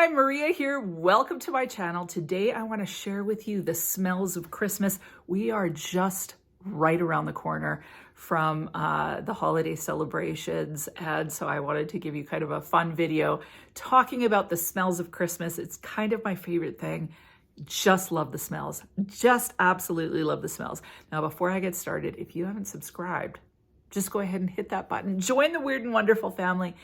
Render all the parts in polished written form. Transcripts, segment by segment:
Hi, Maria here. Welcome to my channel. Today I want to share with you the smells of Christmas. We are just right around the corner from the holiday celebrations, and so I wanted to give you kind of a fun video talking about the smells of Christmas. It's kind of my favorite thing. Just love the smells. Just absolutely love the smells. Now, before I get started, if you haven't subscribed, just go ahead and hit that button. Join the Weird and Wonderful family.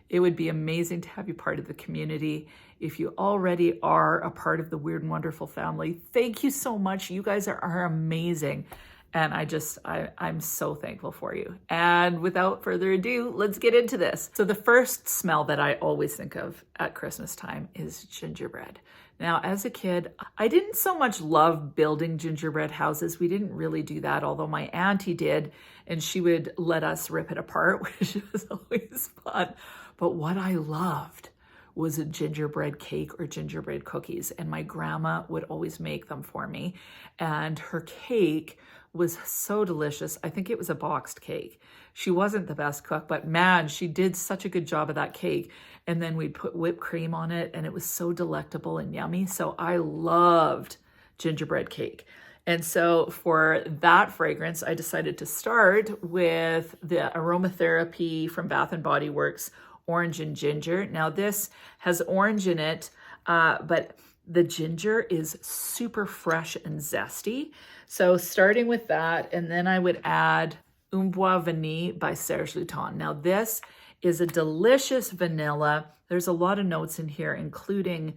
It would be amazing to have you part of the community. If you already are a part of the Weird and Wonderful family, thank you so much. You guys are amazing. And I'm so thankful for you. And without further ado, let's get into this. So the first smell that I always think of at Christmas time is gingerbread. Now, as a kid, I didn't so much love building gingerbread houses. We didn't really do that, although my auntie did, and she would let us rip it apart, which was always fun. But what I loved was a gingerbread cake or gingerbread cookies, and my grandma would always make them for me. And her cake was so delicious. I think it was a boxed cake. She wasn't the best cook, but man, she did such a good job of that cake. And then we'd put whipped cream on it, and it was so delectable and yummy. So I loved gingerbread cake. And so for that fragrance, I decided to start with the aromatherapy from Bath & Body Works Orange and Ginger. Now this has orange in it, but the ginger is super fresh and zesty. So starting with that, and then I would add Un Bois Vanille by Serge Lutens. Now this is a delicious vanilla. There's a lot of notes in here, including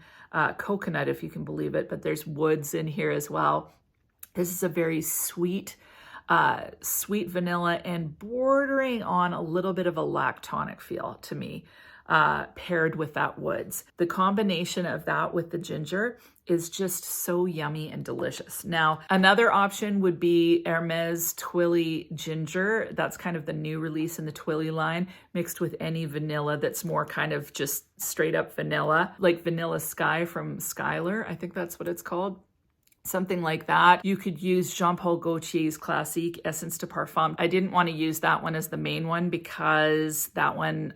coconut, if you can believe it, but there's woods in here as well. This is a very sweet vanilla and bordering on a little bit of a lactonic feel to me, paired with that woods. The combination of that with the ginger is just so yummy and delicious. Now, another option would be Hermes Twilly Ginger. That's kind of the new release in the Twilly line, mixed with any vanilla that's more kind of just straight up vanilla, like Vanilla Sky from Skylar. I think that's what it's called. Something like that. You could use Jean Paul Gaultier's Classique Essence de Parfum. I didn't want to use that one as the main one because that one,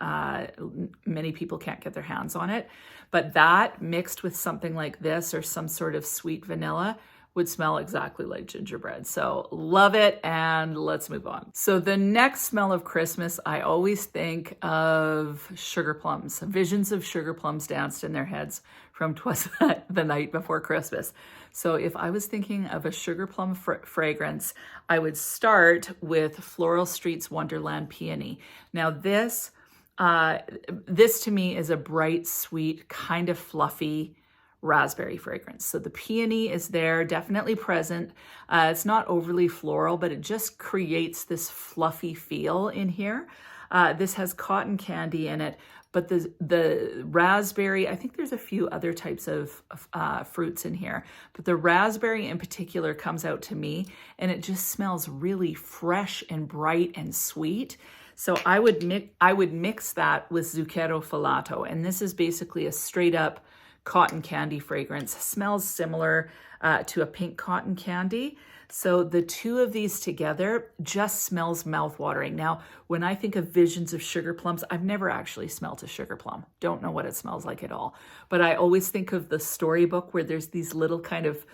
many people can't get their hands on it. But that mixed with something like this or some sort of sweet vanilla would smell exactly like gingerbread. So love it, and let's move on. So the next smell of Christmas, I always think of sugar plums. Visions of sugar plums danced in their heads from 'Twas the Night Before Christmas. So if I was thinking of a sugar plum fragrance, I would start with Floral Street's Wonderland Peony. Now this to me is a bright, sweet, kind of fluffy raspberry fragrance. So the peony is there, definitely present. It's not overly floral, but it just creates this fluffy feel in here. This has cotton candy in it, but the raspberry, I think there's a few other types of fruits in here, but the raspberry in particular comes out to me, and it just smells really fresh and bright and sweet. So I would mix that with Zucchero Filato, and this is basically a straight up cotton candy fragrance. Smells similar to a pink cotton candy. So the two of these together just smells mouth-watering. Now, when I think of visions of sugar plums, I've never actually smelled a sugar plum. Don't know what it smells like at all. But I always think of the storybook where there's these little kind of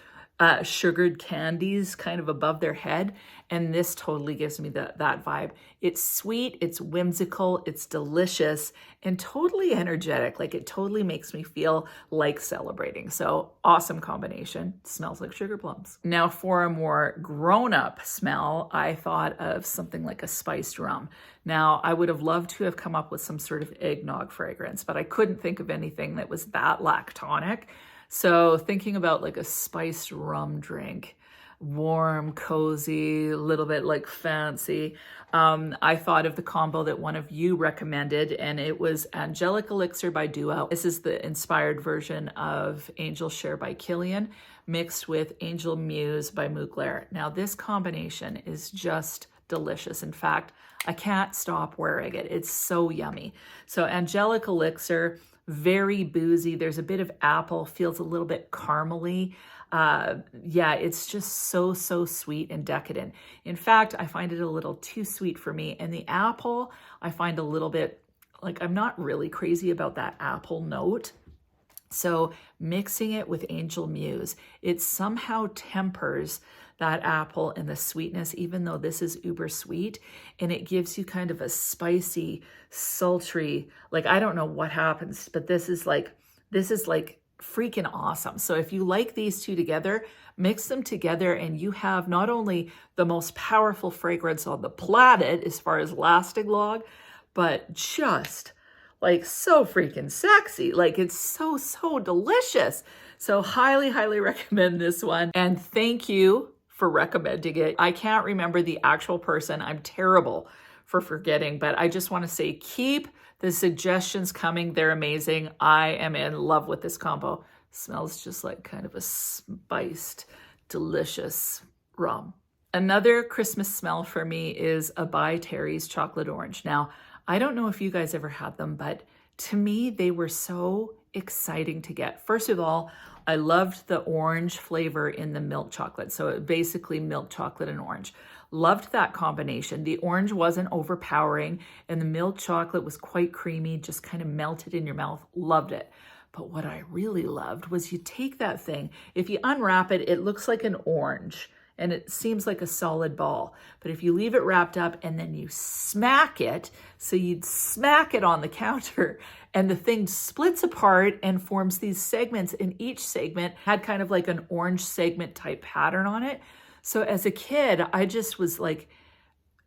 sugared candies kind of above their head, and this totally gives me that vibe. It's sweet, it's whimsical, it's delicious, and totally energetic. Like, it totally makes me feel like celebrating. So awesome combination. Smells like sugar plums. Now for a more grown-up smell, I thought of something like a spiced rum. Now, I would have loved to have come up with some sort of eggnog fragrance, but I couldn't think of anything that was that lactonic. So thinking about like a spiced rum drink, warm, cozy, a little bit like fancy, I thought of the combo that one of you recommended, and it was Angelic Elixir by Duo. This is the inspired version of Angel Share by Kilian, mixed with Angel Muse by Mugler. Now this combination is just delicious. In fact, I can't stop wearing it. It's so yummy. So Angelic Elixir, very boozy. There's a bit of apple, feels a little bit caramely. Yeah, it's just so sweet and decadent. In fact, I find it a little too sweet for me. And the apple, I find a little bit, like, I'm not really crazy about that apple note. So mixing it with Angel Muse, it somehow tempers that apple and the sweetness, even though this is uber sweet, and it gives you kind of a spicy, sultry, like, I don't know what happens, but this is like freaking awesome. So if you like these two together, mix them together and you have not only the most powerful fragrance on the planet as far as lasting long, but just like so freaking sexy. Like, it's so, so delicious. So highly, highly recommend this one. And thank you for recommending it. I can't remember the actual person. I'm terrible for forgetting, but I just want to say, keep the suggestions coming. They're amazing. I am in love with this combo. Smells just like kind of a spiced, delicious rum. Another Christmas smell for me is a By Terry's Chocolate Orange. Now, I don't know if you guys ever had them, but to me, they were so exciting to get. First of all, I loved the orange flavor in the milk chocolate. So basically milk chocolate and orange. Loved that combination. The orange wasn't overpowering and the milk chocolate was quite creamy, just kind of melted in your mouth. Loved it. But what I really loved was you take that thing, if you unwrap it, it looks like an orange and it seems like a solid ball. But if you leave it wrapped up and then you smack it, so you'd smack it on the counter and the thing splits apart and forms these segments, and each segment had kind of like an orange segment type pattern on it. So as a kid, I just was like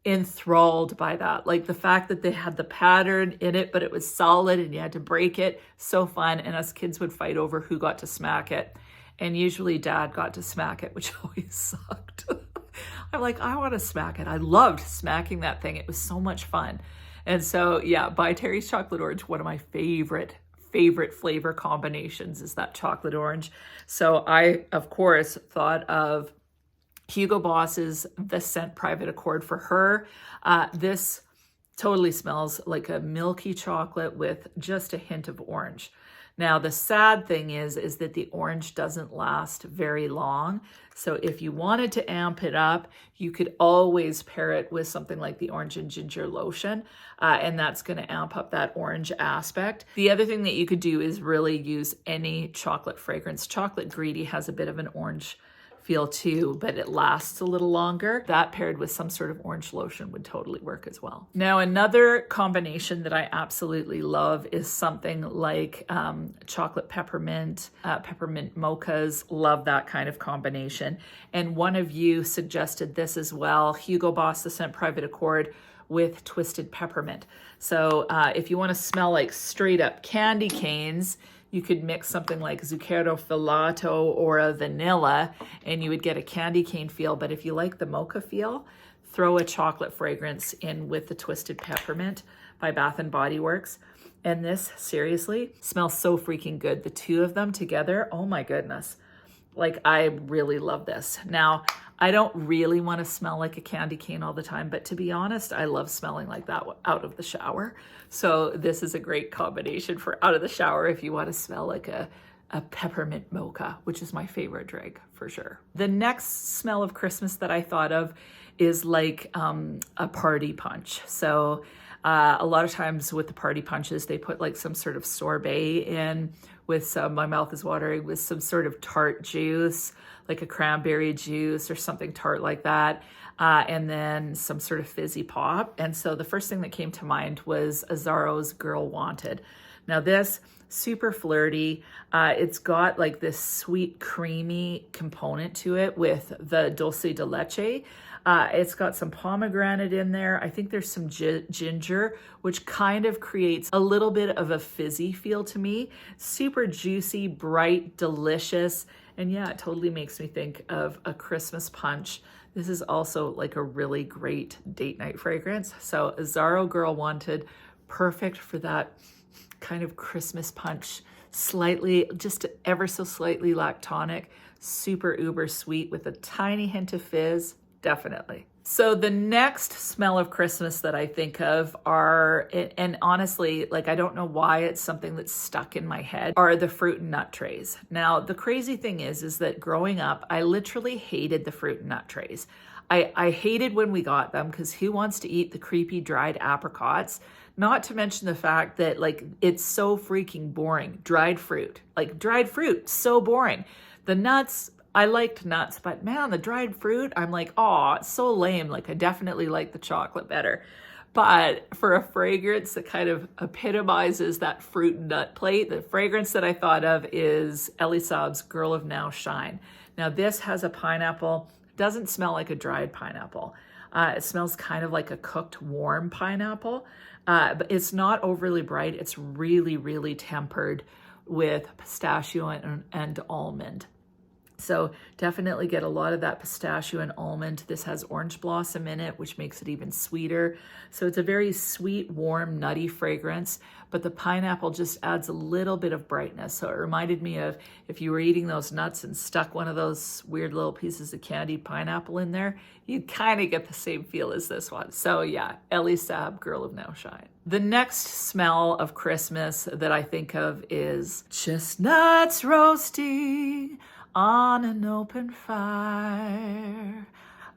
enthralled by that. Like the fact that they had the pattern in it, but it was solid and you had to break it. So fun. And us kids would fight over who got to smack it. And usually Dad got to smack it, which always sucked. I'm like, I want to smack it. I loved smacking that thing. It was so much fun. And so, yeah, By Terry's Chocolate Orange, one of my favorite flavor combinations is that chocolate orange. So I, of course, thought of Hugo Boss's The Scent Private Accord for her. This totally smells like a milky chocolate with just a hint of orange. Now, the sad thing is that the orange doesn't last very long. So if you wanted to amp it up, you could always pair it with something like the Orange and Ginger Lotion, and that's going to amp up that orange aspect. The other thing that you could do is really use any chocolate fragrance. Chocolate Greedy has a bit of an orange feel too, but it lasts a little longer. That paired with some sort of orange lotion would totally work as well. Now, another combination that I absolutely love is something like chocolate peppermint, peppermint mochas. Love that kind of combination. And one of you suggested this as well, Hugo Boss The Scent Private Accord with twisted peppermint. So if you want to smell like straight up candy canes, you could mix something like Zucchero Filato or a vanilla and you would get a candy cane feel. But if you like the mocha feel, throw a chocolate fragrance in with the Twisted Peppermint by Bath & Body Works. And this, seriously, smells so freaking good. The two of them together, oh my goodness. Like, I really love this. Now, I don't really want to smell like a candy cane all the time, but to be honest, I love smelling like that out of the shower. So this is a great combination for out of the shower if you want to smell like a peppermint mocha, which is my favorite drink for sure. The next smell of Christmas that I thought of is like a party punch. So a lot of times with the party punches, they put like some sort of sorbet in with some, my mouth is watering, with some sort of tart juice, like a cranberry juice or something tart like that. And then some sort of fizzy pop. And so the first thing that came to mind was Azzaro's Girl Wanted. Now this, super flirty. It's got like this sweet, creamy component to it with the dulce de leche. It's got some pomegranate in there. I think there's some ginger, which kind of creates a little bit of a fizzy feel to me. Super juicy, bright, delicious. And yeah, it totally makes me think of a Christmas punch. This is also like a really great date night fragrance. So Azzaro Girl Wanted, perfect for that kind of Christmas punch. Slightly, just ever so slightly lactonic, super uber sweet with a tiny hint of fizz. Definitely. So the next smell of Christmas that I think of are, and honestly, like I don't know why it's something that's stuck in my head, are the fruit and nut trays. Now, the crazy thing is that growing up, I literally hated the fruit and nut trays. I hated when we got them because who wants to eat the creepy dried apricots Not to mention the fact that like it's so freaking boring. Dried fruit, so boring. The nuts, I liked nuts, but man, the dried fruit, I'm like, oh, it's so lame. Like I definitely like the chocolate better. But for a fragrance that kind of epitomizes that fruit and nut plate, the fragrance that I thought of is Elie Saab's Girl of Now Shine. Now this has a pineapple, doesn't smell like a dried pineapple. It smells kind of like a cooked warm pineapple, but it's not overly bright. It's really, really tempered with pistachio and almond. So definitely get a lot of that pistachio and almond. This has orange blossom in it, which makes it even sweeter. So it's a very sweet, warm, nutty fragrance, but the pineapple just adds a little bit of brightness. So it reminded me of if you were eating those nuts and stuck one of those weird little pieces of candied pineapple in there, you kind of get the same feel as this one. So yeah, Elie Saab, Girl of Now Shine. The next smell of Christmas that I think of is chestnuts roasting on an open fire.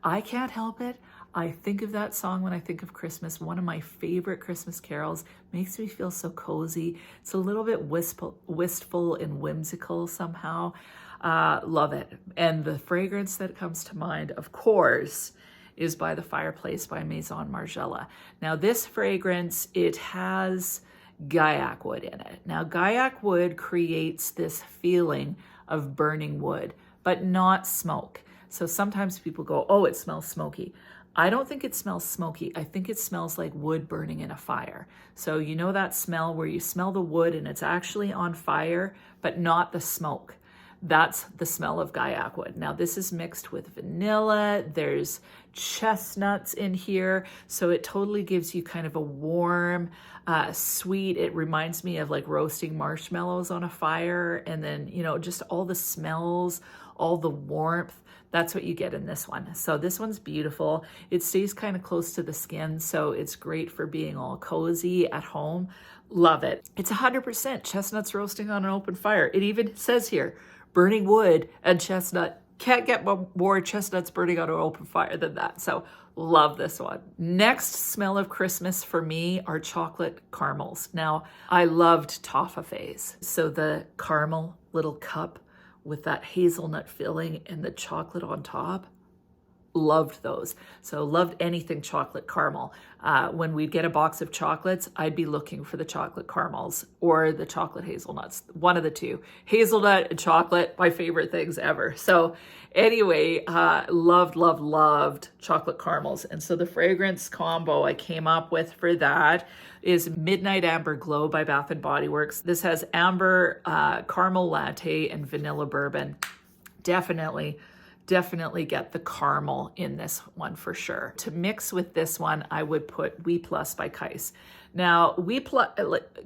I can't help it. I think of that song when I think of Christmas. One of my favorite Christmas carols. Makes me feel so cozy. It's a little bit wistful and whimsical somehow. Love it. And the fragrance that comes to mind, of course, is by the Fireplace by Maison Margiela. Now this fragrance, it has Gaiac wood in it. Now Gaiac wood creates this feeling of burning wood, but not smoke. So sometimes people go, oh, it smells smoky. I don't think it smells smoky. I think it smells like wood burning in a fire. So you know that smell where you smell the wood and it's actually on fire, but not the smoke. That's the smell of Gaiac wood. Now this is mixed with vanilla. There's chestnuts in here. So it totally gives you kind of a warm, sweet. It reminds me of like roasting marshmallows on a fire. And then, you know, just all the smells, all the warmth. That's what you get in this one. So this one's beautiful. It stays kind of close to the skin. So it's great for being all cozy at home. Love it. It's 100% chestnuts roasting on an open fire. It even says here, burning wood and chestnut. Can't get more chestnuts burning on an open fire than that. So love this one. Next smell of Christmas for me are chocolate caramels. Now, I loved toffees. So the caramel little cup with that hazelnut filling and the chocolate on top. Loved those. So loved anything chocolate caramel. When we'd get a box of chocolates, I'd be looking for the chocolate caramels or the chocolate hazelnuts. One of the two. Hazelnut and chocolate, my favorite things ever. So anyway, loved chocolate caramels. And so the fragrance combo I came up with for that is Midnight Amber Glow by Bath & Body Works. This has amber, caramel latte, and vanilla bourbon. Definitely get the caramel in this one for sure. To mix with this one, I would put We Plus by Kais. Now,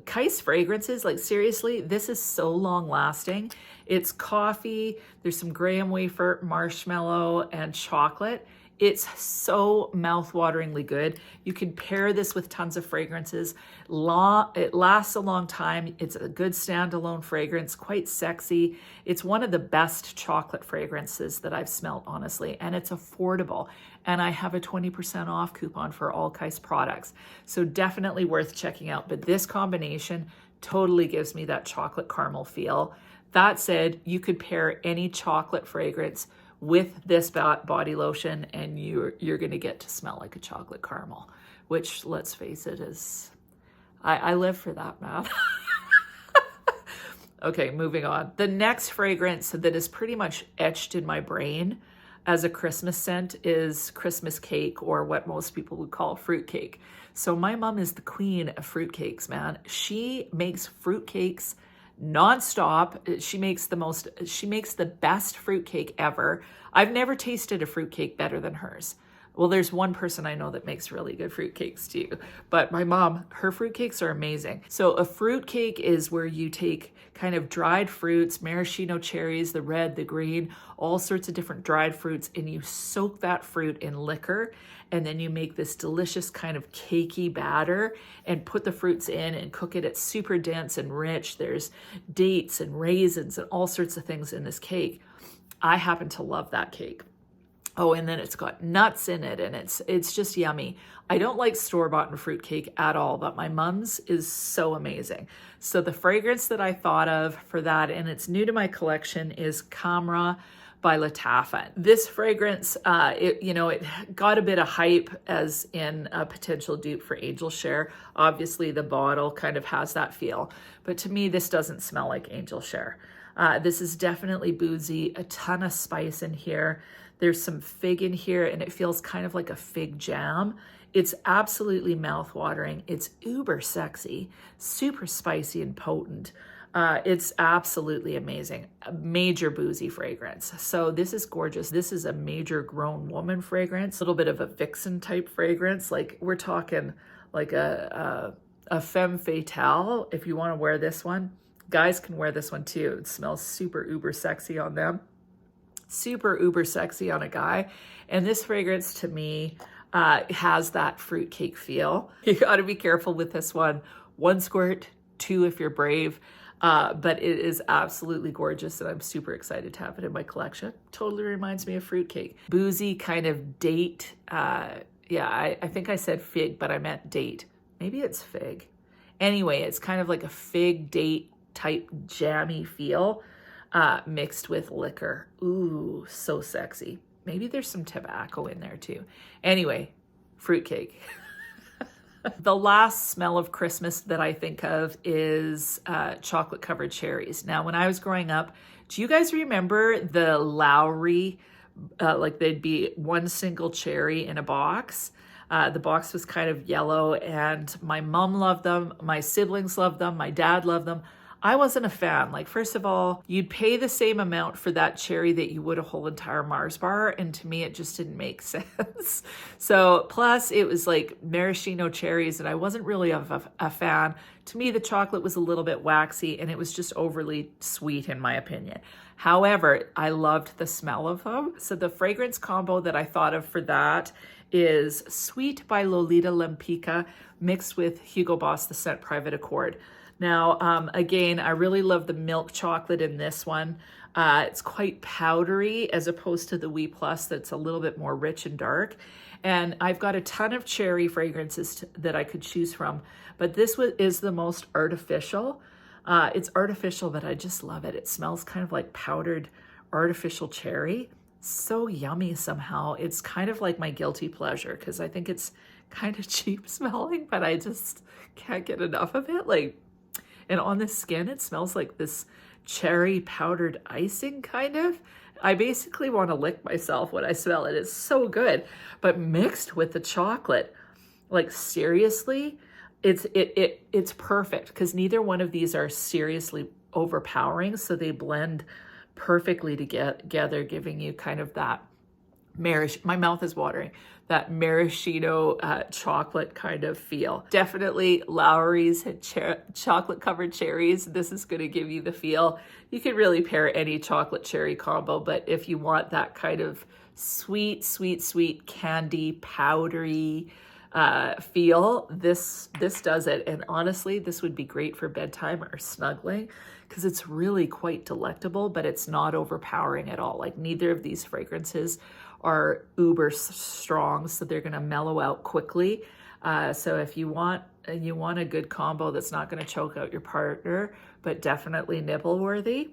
Kais fragrances, like seriously, this is so long lasting. It's coffee, there's some graham wafer, marshmallow, and chocolate. It's so mouth-wateringly good. You can pair this with tons of fragrances. It lasts a long time. It's a good standalone fragrance, quite sexy. It's one of the best chocolate fragrances that I've smelled, honestly, and it's affordable. And I have a 20% off coupon for all Kais products. So definitely worth checking out. But this combination totally gives me that chocolate caramel feel. That said, you could pair any chocolate fragrance with this body lotion and you're going to get to smell like a chocolate caramel, which, let's face it, is I live for that, man. Okay, moving on. The next fragrance that is pretty much etched in my brain as a Christmas scent is Christmas cake, or what most people would call fruitcake. So my mom is the queen of fruitcakes, man. She makes fruitcakes nonstop. She makes the best fruitcake ever. I've never tasted a fruitcake better than hers. Well, there's one person I know that makes really good fruitcakes too, but my mom, her fruitcakes are amazing. So a fruitcake is where you take kind of dried fruits, maraschino cherries, the red, the green, all sorts of different dried fruits, and you soak that fruit in liquor, and then you make this delicious kind of cakey batter and put the fruits in and cook it. It's super dense and rich. There's dates and raisins and all sorts of things in this cake. I happen to love that cake. Oh, and then it's got nuts in it, and it's just yummy. I don't like store-bought Fruitcake at all, but my mom's is so amazing. So the fragrance that I thought of for that, and it's new to my collection, is Camera by Lattafa. This fragrance, it got a bit of hype as in a potential dupe for Angel Share. Obviously, the bottle kind of has that feel, but to me, this doesn't smell like Angel Share. This is definitely boozy, a ton of spice in here. There's some fig in here, and it feels kind of like a fig jam. It's absolutely mouth-watering. It's uber sexy, super spicy and potent. It's absolutely amazing. A major boozy fragrance. So this is gorgeous. This is a major grown woman fragrance, a little bit of a vixen type fragrance. Like we're talking like a femme fatale. If you want to wear this one, guys can wear this one too. It smells super uber sexy on them. Super uber sexy on a guy. And this fragrance to me has that fruitcake feel. You got to be careful with this one. 1 squirt, 2 if you're brave. But it is absolutely gorgeous, and I'm super excited to have it in my collection. Totally reminds me of fruitcake. Boozy kind of date. I think I said fig, but I meant date. Maybe it's fig. Anyway, it's kind of like a fig date type jammy feel. Mixed with liquor. Ooh, so sexy. Maybe there's some tobacco in there too. Anyway, fruitcake. The last smell of Christmas that I think of is chocolate covered cherries. Now, when I was growing up, do you guys remember the Lowry? Like they'd be one single cherry in a box. The box was kind of yellow, and my mom loved them. My siblings loved them. My dad loved them. I wasn't a fan. Like, first of all, you'd pay the same amount for that cherry that you would a whole entire Mars bar. And to me, it just didn't make sense. So plus it was like maraschino cherries, and I wasn't really a fan. To me, the chocolate was a little bit waxy, and it was just overly sweet in my opinion. However, I loved the smell of them. So the fragrance combo that I thought of for that is Sweet by Lolita Lempicka mixed with Hugo Boss The Scent Private Accord. Now, again, I really love the milk chocolate in this one. It's quite powdery as opposed to the Wee Plus that's a little bit more rich and dark. And I've got a ton of cherry fragrances that I could choose from, but this is the most artificial. It's artificial, but I just love it. It smells kind of like powdered artificial cherry. So yummy somehow. It's kind of like my guilty pleasure because I think it's kind of cheap smelling, but I just can't get enough of it. And on the skin, it smells like this cherry powdered icing kind of. I basically want to lick myself when I smell it. It's so good. But mixed with the chocolate, like seriously, it's perfect because neither one of these are seriously overpowering. So they blend perfectly together, giving you kind of that my mouth is watering, that maraschino chocolate kind of feel. Definitely Lowry's chocolate covered cherries. This is going to give you the feel. You could really pair any chocolate cherry combo, but if you want that kind of sweet, sweet, sweet candy, powdery feel, this does it. And honestly, this would be great for bedtime or snuggling because it's really quite delectable, but it's not overpowering at all. Like neither of these fragrances are uber strong, so they're going to mellow out quickly. So if you want a good combo that's not going to choke out your partner, but definitely nibble worthy,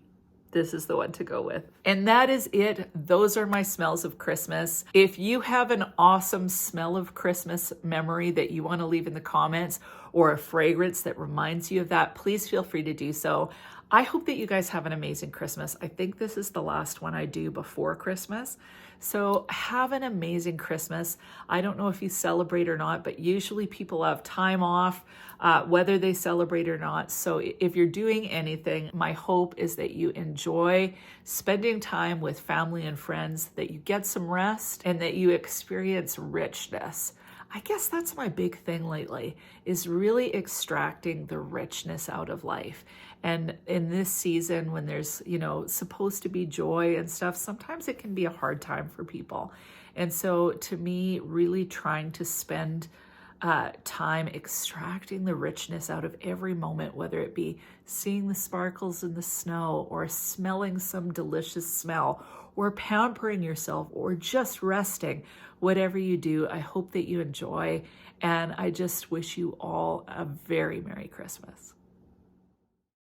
this is the one to go with. And that is it. Those are my smells of Christmas. If you have an awesome smell of Christmas memory that you want to leave in the comments, or a fragrance that reminds you of that, please feel free to do so. I hope that you guys have an amazing Christmas. I think this is the last one I do before Christmas. So have an amazing Christmas. I don't know if you celebrate or not, but usually people have time off, whether they celebrate or not. So if you're doing anything, my hope is that you enjoy spending time with family and friends, that you get some rest, and that you experience richness. I guess that's my big thing lately, is really extracting the richness out of life. And in this season, when there's, supposed to be joy and stuff, sometimes it can be a hard time for people. And so to me, really trying to spend time extracting the richness out of every moment, whether it be seeing the sparkles in the snow or smelling some delicious smell or pampering yourself or just resting. Whatever you do, I hope that you enjoy, and I just wish you all a very Merry Christmas.